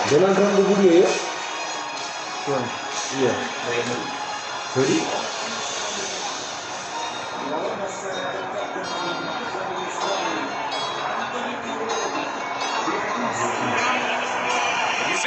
Donald Trump video ya? Iya. Sorry.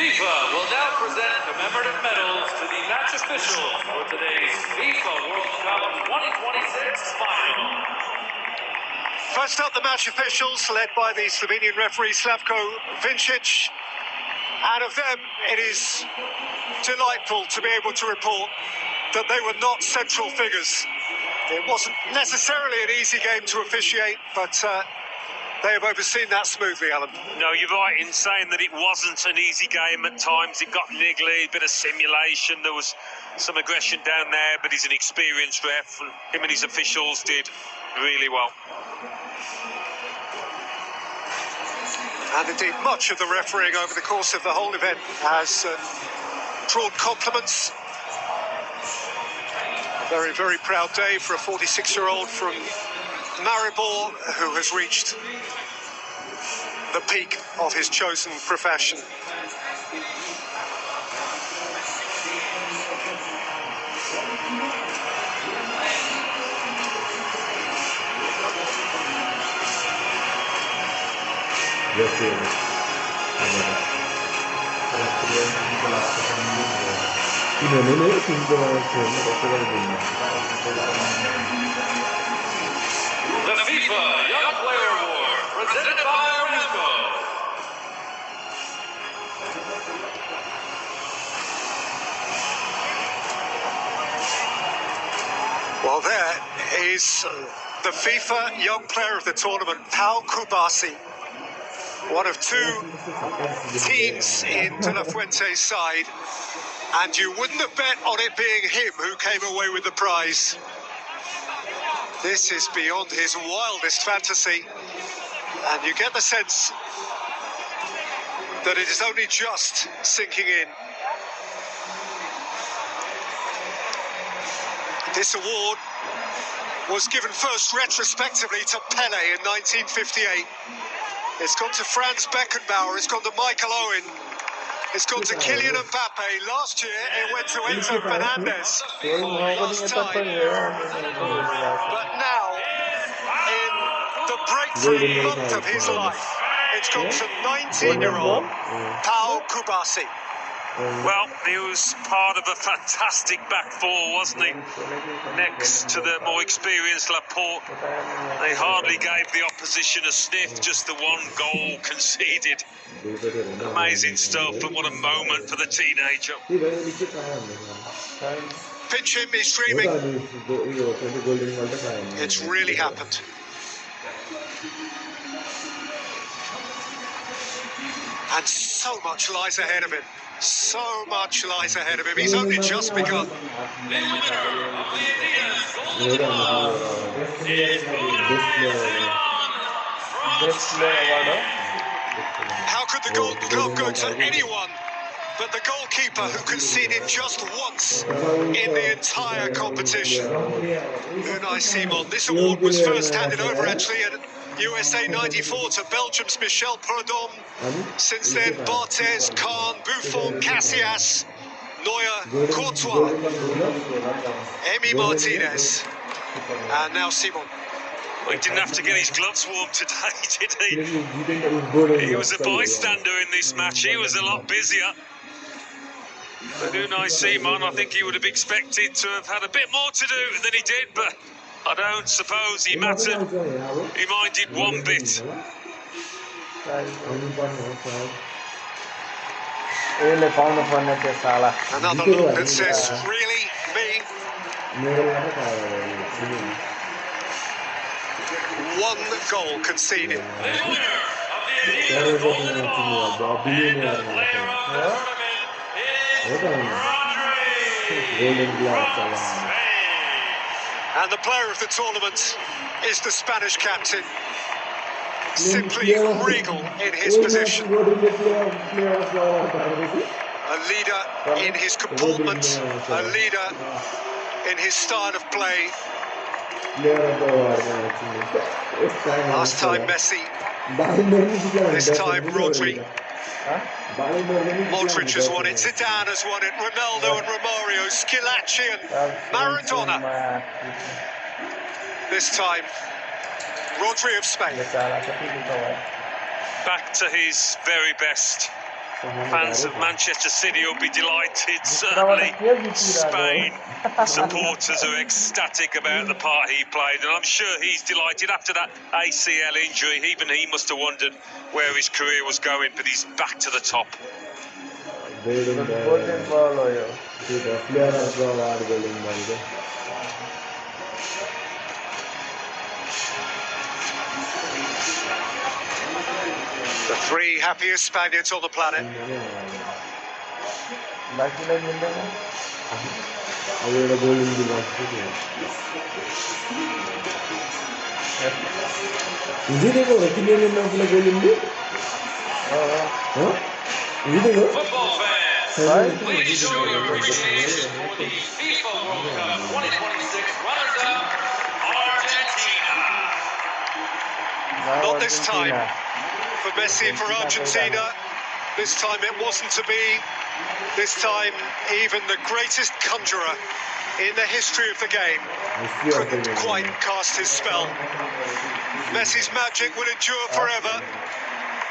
FIFA will now present commemorative medals to the match officials for today's FIFA World Cup 2026 final. First up, the match officials, led by the Slovenian referee Slavko Vincic. And of them, it is delightful to be able to report that they were not central figures. It wasn't necessarily an easy game to officiate, but they have overseen that smoothly, Alan. No, you're right in saying that it wasn't an easy game at times. It got niggly, a bit of simulation. There was some aggression down there, but he's an experienced ref, and him and his officials did really well. And indeed, much of the refereeing over the course of the whole event has drawn compliments. A very, very proud day for a 46-year-old from Maribor who has reached the peak of his chosen profession. The FIFA Young Player Award, presented by Aramco. Well, there is the FIFA Young Player of the tournament, Pau Kubasi, one of two teens in De La Fuente's side, and you wouldn't have bet on it being him who came away with the prize. This is beyond his wildest fantasy, and you get the sense that it is only just sinking in. This award was given first retrospectively to Pele in 1958. It's gone to Franz Beckenbauer, it's gone to Michael Owen, it's gone to Kylian Mbappe. Last year it went to Enzo Fernandez last time. But now, in the breakthrough month of his life, it's gone to 19-year-old Pau Kubasi. Well, he was part of a fantastic back four, wasn't he? Next to the more experienced Laporte. They hardly gave the opposition a sniff, just the one goal conceded. Amazing stuff, and what a moment for the teenager. Pinch him, he's dreaming. It's really happened. And so much lies ahead of him. So much lies ahead of him. He's only just begun. The winner of the Adidas Golden Glove is How could the Golden Glove go to anyone but the goalkeeper who conceded just once in the entire competition? Unai Simon. This award was first handed over actually at USA 94 to Belgium's Michel Prudhomme. Since then, Barthez, Kahn, Buffon, Casillas, Neuer, Courtois, Emi Martinez, and now Simon. Well, he didn't have to get his gloves warm today, did he? He was a bystander in this match. He was a lot busier. But Unai Simon, I think he would have expected to have had a bit more to do than he did, but I don't suppose he mattered. He minded one bit. Another look that says, really? Me? One goal conceded. the winner of the Adidas Golden Glove and the player of the tournament is Rodri. And the player of the tournament is the Spanish captain. Simply regal in his position. A leader in his comportment, a leader in his style of play. Last time Messi, this time Rodri. Modric has won it, Zidane has won it, Ronaldo and Romario, Schillaci and Maradona. This time, Rodri of Spain. Back to his very best. Fans of Manchester City will be delighted. Certainly Spain supporters are ecstatic about the part he played, and I'm sure he's delighted after that ACL injury. Even he must have wondered where his career was going, but he's back to the top. The three happiest Spaniards on the planet. Football fans, please show your appreciation for the FIFA World Cup 2026 runners-up, Argentina. Not this time. For Messi and for Argentina, this time it wasn't to be. This time, even the greatest conjurer in the history of the game couldn't quite cast his spell. Messi's magic will endure forever,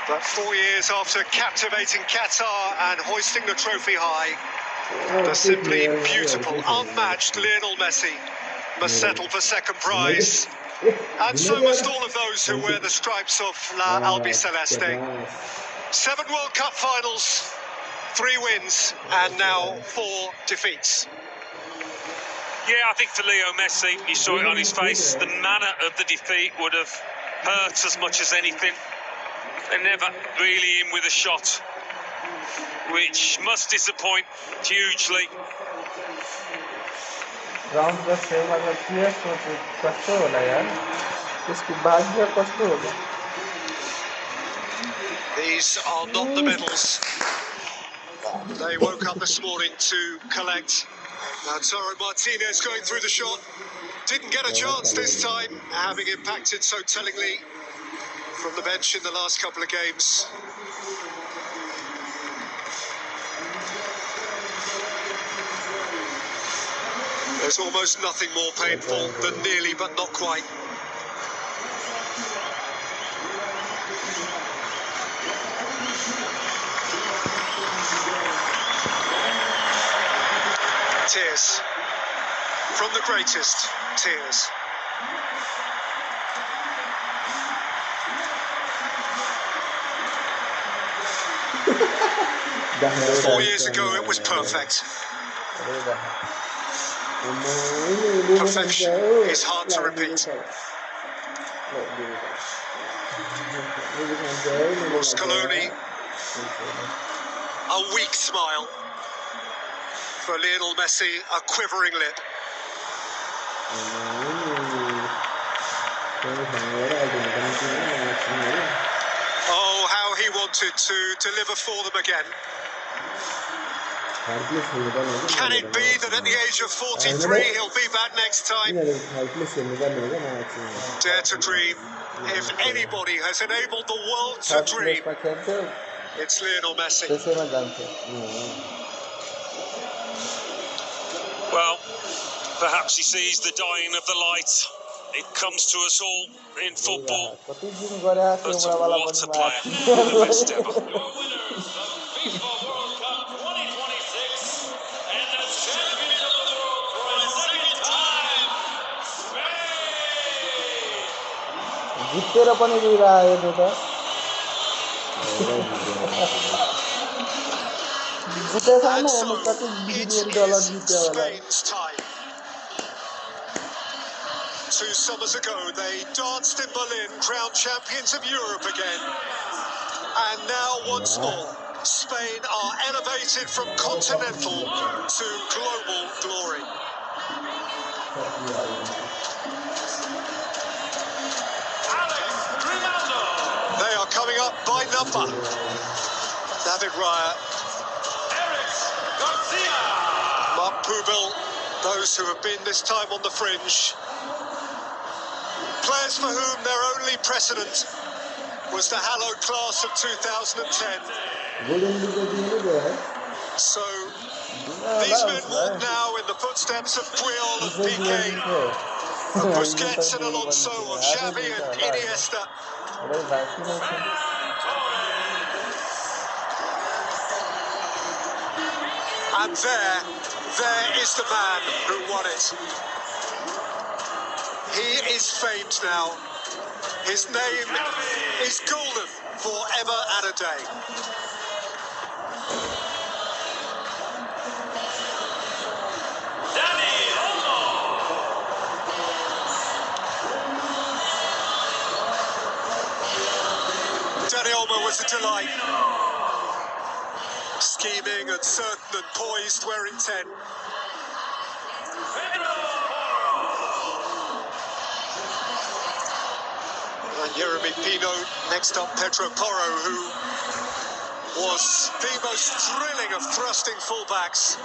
but 4 years after captivating Qatar and hoisting the trophy high, the simply beautiful, unmatched Lionel Messi must settle for second prize. And so must all of those who wear the stripes of La Albiceleste. 7 World Cup finals, 3 wins, and now 4 defeats. Yeah, I think for Leo Messi, you saw it on his face, the manner of the defeat would have hurt as much as anything. They're never really in with a shot, which must disappoint hugely. These are not the medals they woke up this morning to collect. Lautaro Martinez going through the shot. Didn't get a chance this time, having impacted so tellingly from the bench in the last couple of games. There's almost nothing more painful than nearly but not quite. Tears. From the greatest, tears. 4 years ago, it was perfect. Perfection is hard to repeat. Muscoloni, a weak smile. For Lionel Messi, a quivering lip. Oh, how he wanted to deliver for them again. Can it be that at the age of 43 he'll be back next time? Dare to dream. If anybody has enabled the world to dream, it's Lionel Messi. Well, perhaps he sees the dying of the light. It comes to us all in football. But what a player. The best ever. Your winners of FIFA World Cup 2026 and the champions of the world for a second time, And so, it is Spain's time. 2 summers ago, they danced in Berlin, crowned champions of Europe again. And now, once more, Spain are elevated from continental to global glory. They are coming up by number. David Raya, Mark Poubel, those who have been this time on the fringe. Players for whom their only precedent was the hallowed class of 2010. So these men walk now in the footsteps of Puyol and Piqué, of Busquets and Alonso, of Xavi and Iniesta. And there is the man who won it. He is famed now. His name is golden forever and a day. Dani Olmo was a delight. Scheming and certain and poised, wearing 10. And Jeremy Pino, next up Pedro Porro, who was the most thrilling of thrusting fullbacks.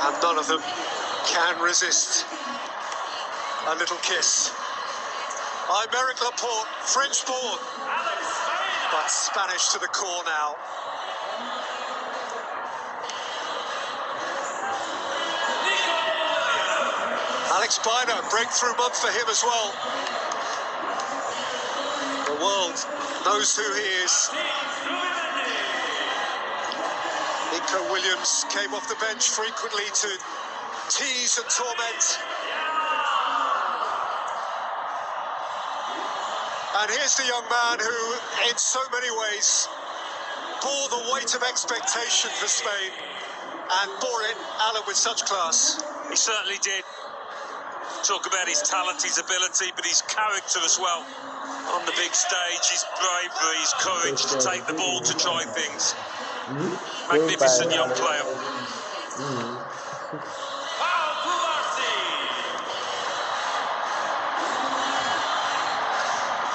And none of them can resist a little kiss. I'm Eric Laporte, French-born, but Spanish to the core now. Alex Biner, breakthrough month for him as well. The world knows who he is. Nico Williams came off the bench frequently to tease and torment. And here's the young man who, in so many ways, bore the weight of expectation for Spain and bore it, Alan, with such class. He certainly did. Talk about his talent, his ability, but his character as well. On the big stage, his bravery, his courage to take the ball to try things. Magnificent young player.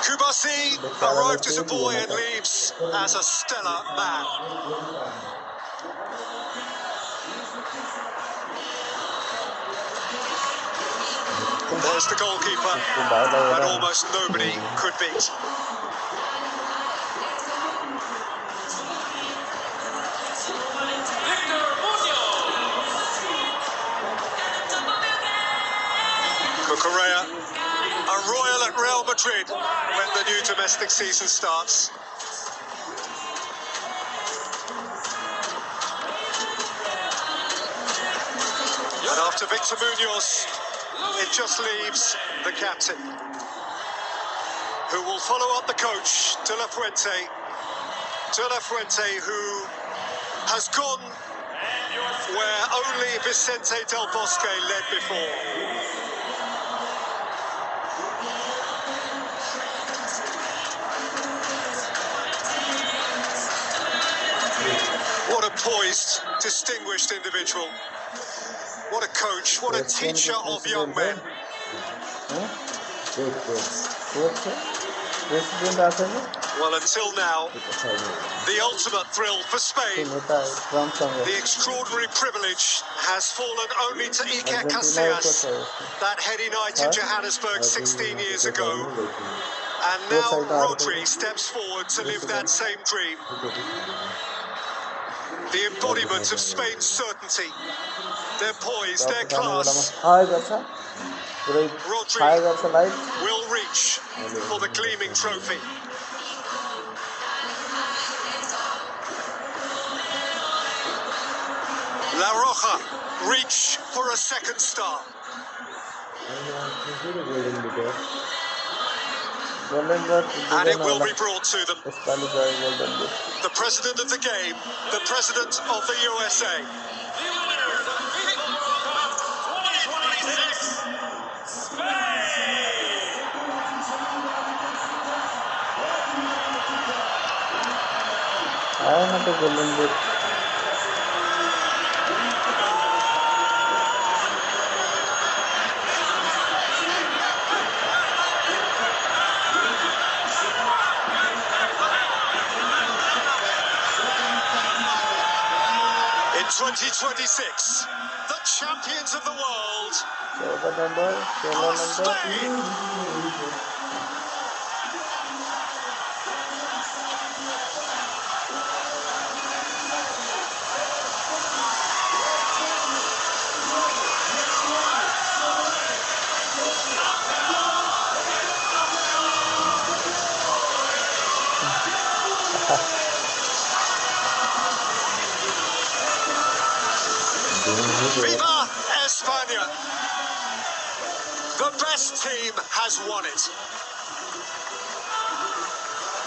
Kubasi arrived as a boy and leaves as a stellar man. There's the goalkeeper that almost nobody could beat. Cucurella, a royal at Real Madrid when the new domestic season starts. And after Victor Munoz, it just leaves the captain, who will follow up the coach, De La Fuente. De La Fuente, who has gone where only Vicente Del Bosque led before. What a poised, distinguished individual. What a coach, what a teacher of young men. Well, until now, the ultimate thrill for Spain. The extraordinary privilege has fallen only to Iker Casillas, that heady night in Johannesburg 16 years ago. And now Rodri steps forward to live that same dream. The embodiment of Spain's certainty, their poise, their class. Rodri will reach for the gleaming trophy. La Roja reach for a second star. And it will be brought to them. The president of the game, the president of the USA. In 2026, the champions of the world सोलह are number Spain. Viva España! The best team has won it.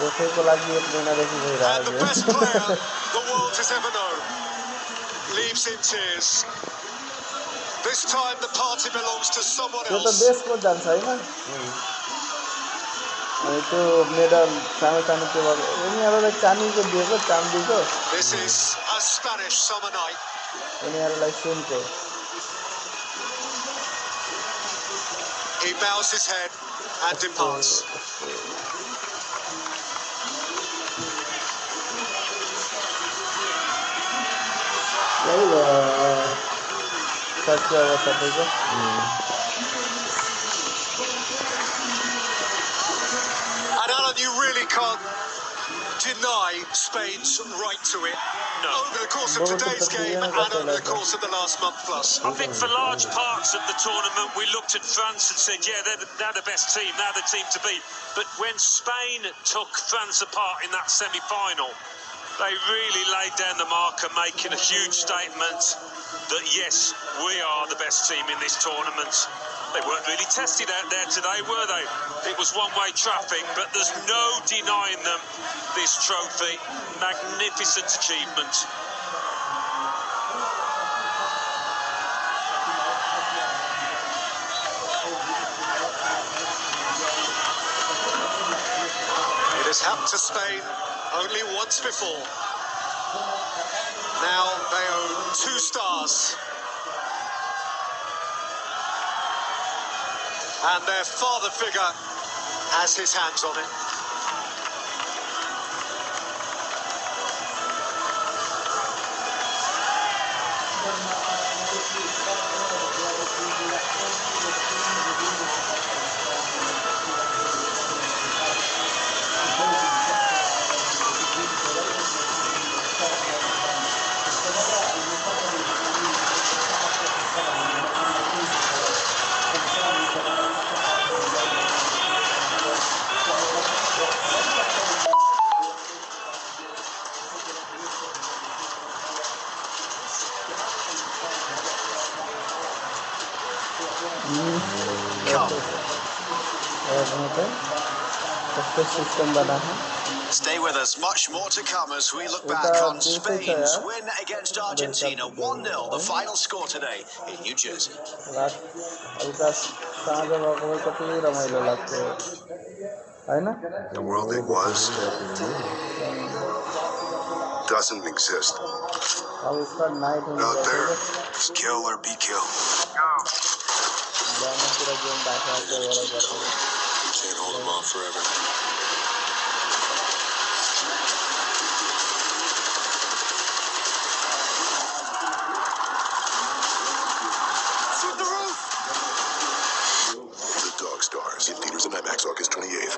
को लागि एक महीना देखि And the best भइरहेको player the world has ever known leaves in tears. This time the party belongs to someone त्यो त else. देशको जान्छ हैन अनि त्यो मेडल सानो सानो त्यो उनीहरुलाई चाँदीको दिएको चाँदीको This is a Spanish summer night. उनीहरुलाई सुनको He bows his head and departs. सच्चा सबैको And Alan, you really can't deny Spain's right to it. No. Over the course of today's game and over the course of the last month plus. I think for large parts of the tournament, we looked at France and said, yeah, they're the best team, they're the team to beat. But when Spain took France apart in that semi-final, they really laid down the marker, making a huge statement that, yes, we are the best team in this tournament. They weren't really tested out there today, were they? It was one-way traffic, but there's no denying them this trophy. Magnificent achievement. It has happened to Spain only once before. Now they own 2 stars. And their father figure has his hands on it. System बना है Stay with us, much more to come as we look back on Spain's win against Argentina 1-0, the final score today in New Jersey. रात हल्का साँझ भएको कति रमाइलो लाग्थ्यो हैन The world it was doesn't exist. अब उसका नाइट हुने Out there, it's kill or be killed. बिहान पुरा गेम बाख्रा गर्छ Can't hold them off forever. Through the roof! The Dog Stars in theaters and IMAX August 28th.